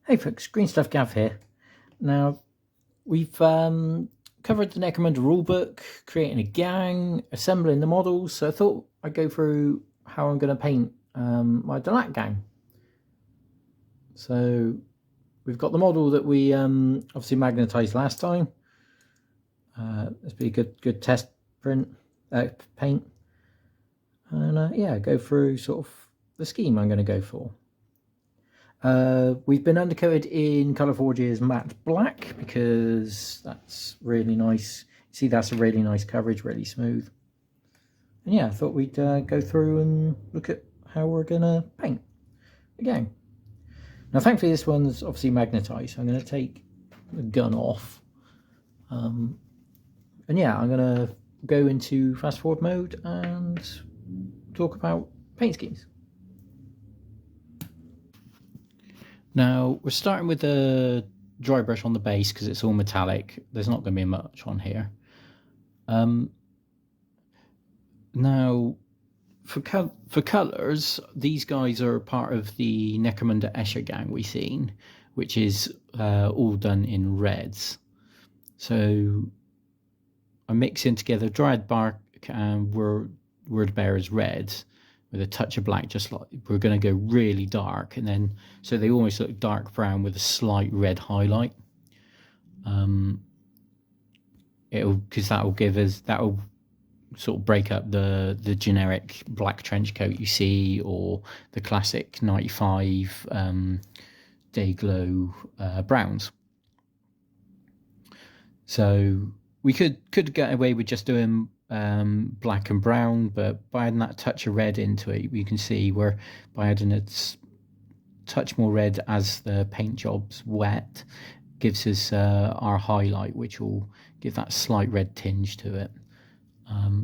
Hey folks, Green Stuff Gav here. Now, we've covered the Necromunda Rulebook, creating a gang, assembling the models, so I thought I'd go through how I'm going to paint my Delaque gang. So, we've got the model that we obviously magnetised last time. This will be a good test paint. And yeah, go through sort of the scheme I'm going to go for. We've been undercoated in Colourforge's matte black because that's really nice. See, that's a really nice coverage, really smooth. And yeah, I thought we'd go through and look at how we're going to paint the gang. Now, thankfully, this one's obviously magnetised, so I'm going to take the gun off. And yeah, I'm going to go into fast forward mode and talk about paint schemes. Now, we're starting with a dry brush on the base because it's all metallic. There's not going to be much on here. Now, for colours, these guys are part of the Necromunda Escher gang we've seen, which is all done in reds. So I'm mixing together dried bark and word bearers reds with a touch of black, just like we're going to go really dark, and then so they almost look dark brown with a slight red highlight. Because that'll sort of break up the generic black trench coat you see, or the classic 95 day glow browns. So we could get away with just doing black and brown, but by adding that touch of red into it, you can see where by adding a touch more red as the paint job's wet gives us our highlight, which will give that slight red tinge to it.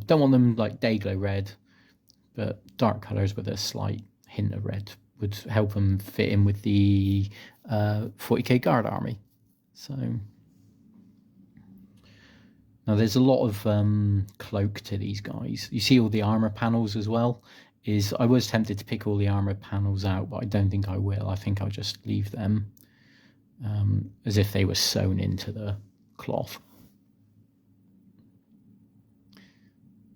Don't want them like day glow red, but dark colours with a slight hint of red would help them fit in with the 40k guard army. So now there's a lot of cloak to these guys. You see all the armor panels as well. I was tempted to pick all the armor panels out, but I don't think I will. I think I'll just leave them as if they were sewn into the cloth.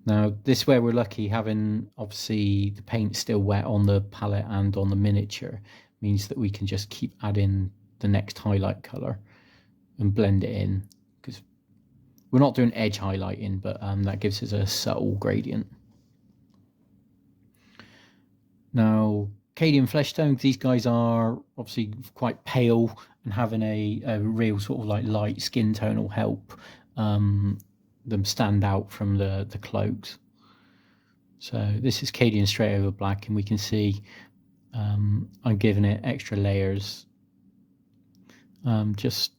Now this is where we're lucky, having obviously the paint still wet on the palette and on the miniature means that we can just keep adding the next highlight colour and blend it in, because we're not doing edge highlighting, but that gives us a subtle gradient. Now, Cadian flesh tones, these guys are obviously quite pale, and having a real sort of like light skin tone will help them stand out from the cloaks. So this is Cadian straight over black, and we can see I'm giving it extra layers just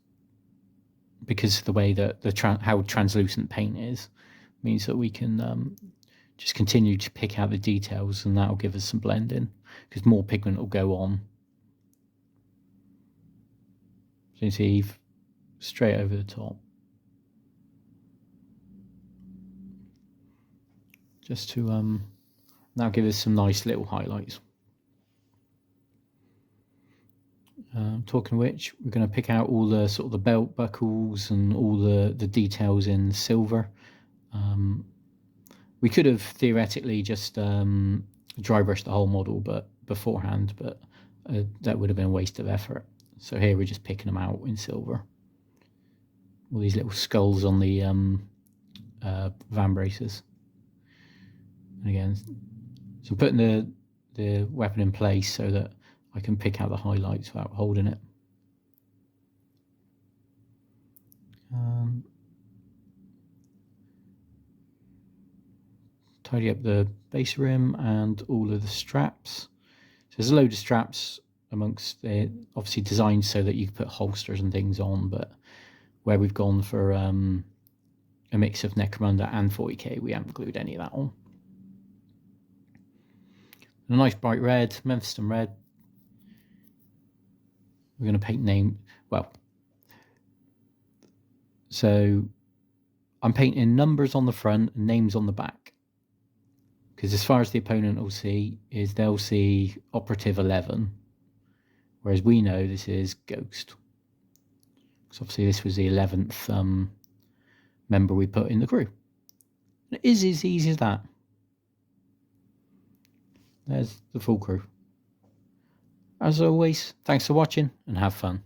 because of the way that how translucent paint is, means that we can just continue to pick out the details, and that'll give us some blending because more pigment will go on. So you see straight over the top, just to now give us some nice little highlights. Talking of which, we're going to pick out all the sort of the belt buckles and all the details in silver. We could have theoretically just dry brushed the whole model beforehand, but that would have been a waste of effort. So here we're just picking them out in silver. All these little skulls on the van braces. And again, so I'm putting the weapon in place so that I can pick out the highlights without holding it. Tidy up the base rim and all of the straps. So there's a load of straps amongst it, obviously designed so that you can put holsters and things on, but where we've gone for a mix of Necromunda and 40k, we haven't glued any of that on. And a nice bright red, Memphis red. We're going to paint so I'm painting numbers on the front and names on the back, because as far as the opponent will see is they'll see operative 11, whereas we know this is Ghost. Because obviously this was the 11th member we put in the crew. It is as easy as that. There's the full crew. As always, thanks for watching and have fun.